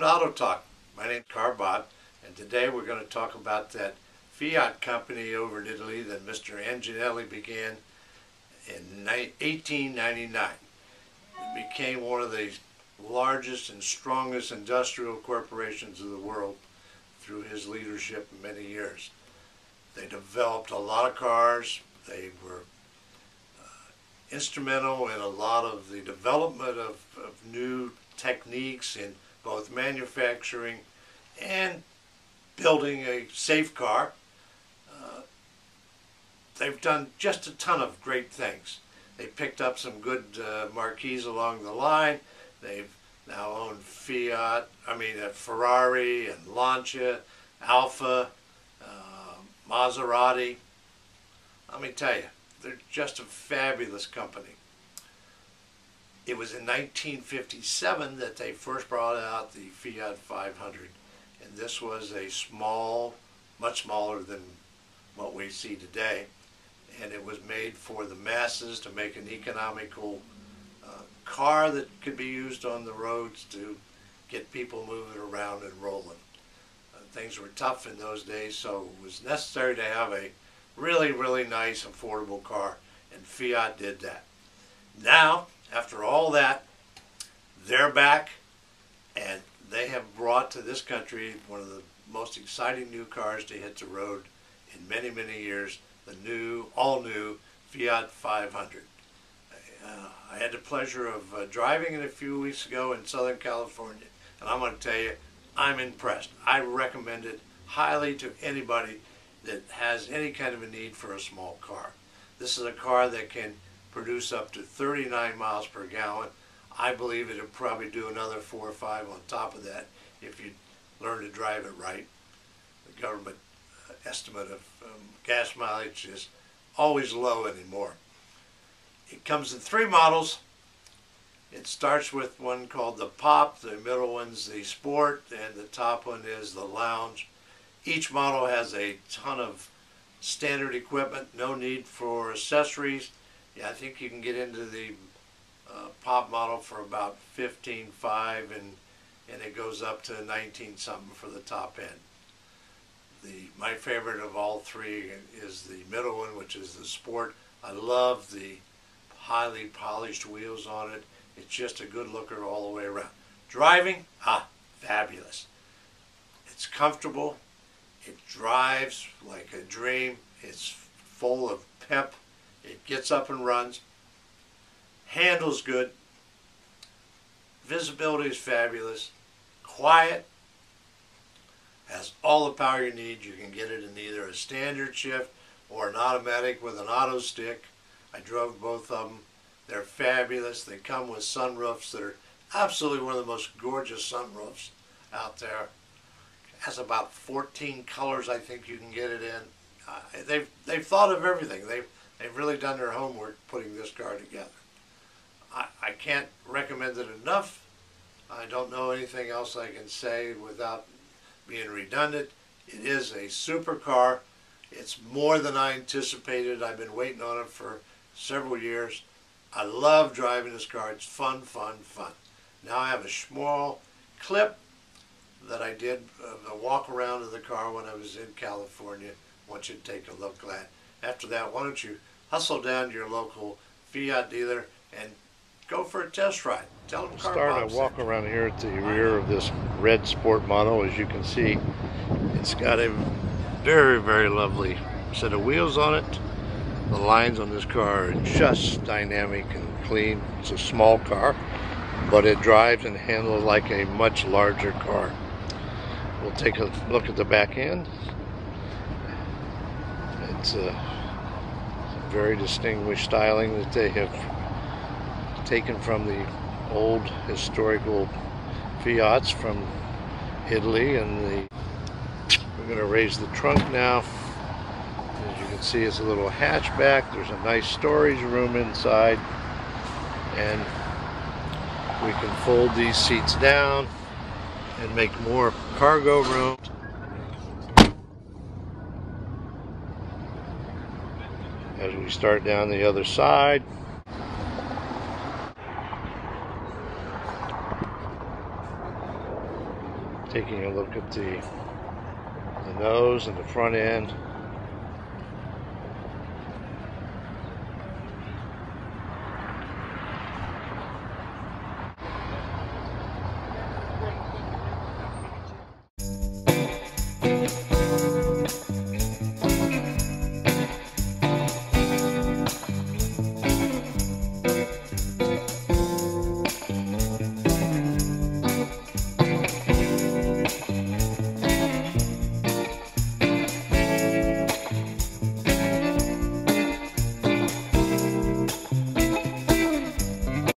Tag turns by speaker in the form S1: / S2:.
S1: Auto Talk. My name's Bob, and today we're going to talk about that Fiat company over in Italy that Mr. Anginelli began in 1899. It became one of the largest and strongest industrial corporations of the world through his leadership in many years. They developed a lot of cars. They were instrumental in a lot of the development of new techniques in both manufacturing and building a safe car. They've done just a ton of great things. They picked up some good marquees along the line. They've now owned Ferrari and Lancia, Alfa, Maserati. Let me tell you, they're just a fabulous company. It was in 1957 that they first brought out the Fiat 500, and this was a small, much smaller than what we see today, and it was made for the masses to make an economical car that could be used on the roads to get people moving around and rolling. Things were tough in those days, so it was necessary to have a really, really nice, affordable car, and Fiat did that. Now, after all that, they're back, and they have brought to this country one of the most exciting new cars to hit the road in many, many years, the new, all-new Fiat 500. I had the pleasure of driving it a few weeks ago in Southern California, and I'm going to tell you, I'm impressed. I recommend it highly to anybody that has any kind of a need for a small car. This is a car that can produce up to 39 miles per gallon. I believe it'll probably do another 4 or 5 on top of that if you learn to drive it right. The government estimate of gas mileage is always low anymore. It comes in 3 models. It starts with one called the Pop, the middle one's the Sport, and the top one is the Lounge. Each model has a ton of standard equipment, no need for accessories. Yeah, I think you can get into the Pop model for about $15,500, and it goes up to 19 something for the top end. My favorite of all 3 is the middle one, which is the Sport. I love the highly polished wheels on it. It's just a good looker all the way around. Driving, fabulous. It's comfortable. It drives like a dream. It's full of pep. It gets up and runs. Handles good. Visibility is fabulous. Quiet. Has all the power you need. You can get it in either a standard shift or an automatic with an auto stick. I drove both of them. They're fabulous. They come with sunroofs that are absolutely one of the most gorgeous sunroofs out there. It has about 14 colors I think you can get it in. They've thought of everything. They've really done their homework putting this car together. I can't recommend it enough. I don't know anything else I can say without being redundant. It is a super car. It's more than I anticipated. I've been waiting on it for several years. I love driving this car. It's fun, fun, fun. Now I have a small clip that I did of a walk around of the car when I was in California. I want you to take a look at that. After that, why don't you hustle down to your local Fiat dealer and go for a test ride. Tell them
S2: Starting to walk around here at the rear of this red Sport model. As you can see, it's got a very, very lovely set of wheels on it. The lines on this car are just dynamic and clean. It's a small car, but it drives and handles like a much larger car. We'll take a look at the back end. It's a very distinguished styling that they have taken from the old historical Fiats from Italy. And we're going to raise the trunk now. As you can see, it's a little hatchback. There's a nice storage room inside, and we can fold these seats down and make more cargo room. As we start down the other side, Taking a look at the nose and the front end.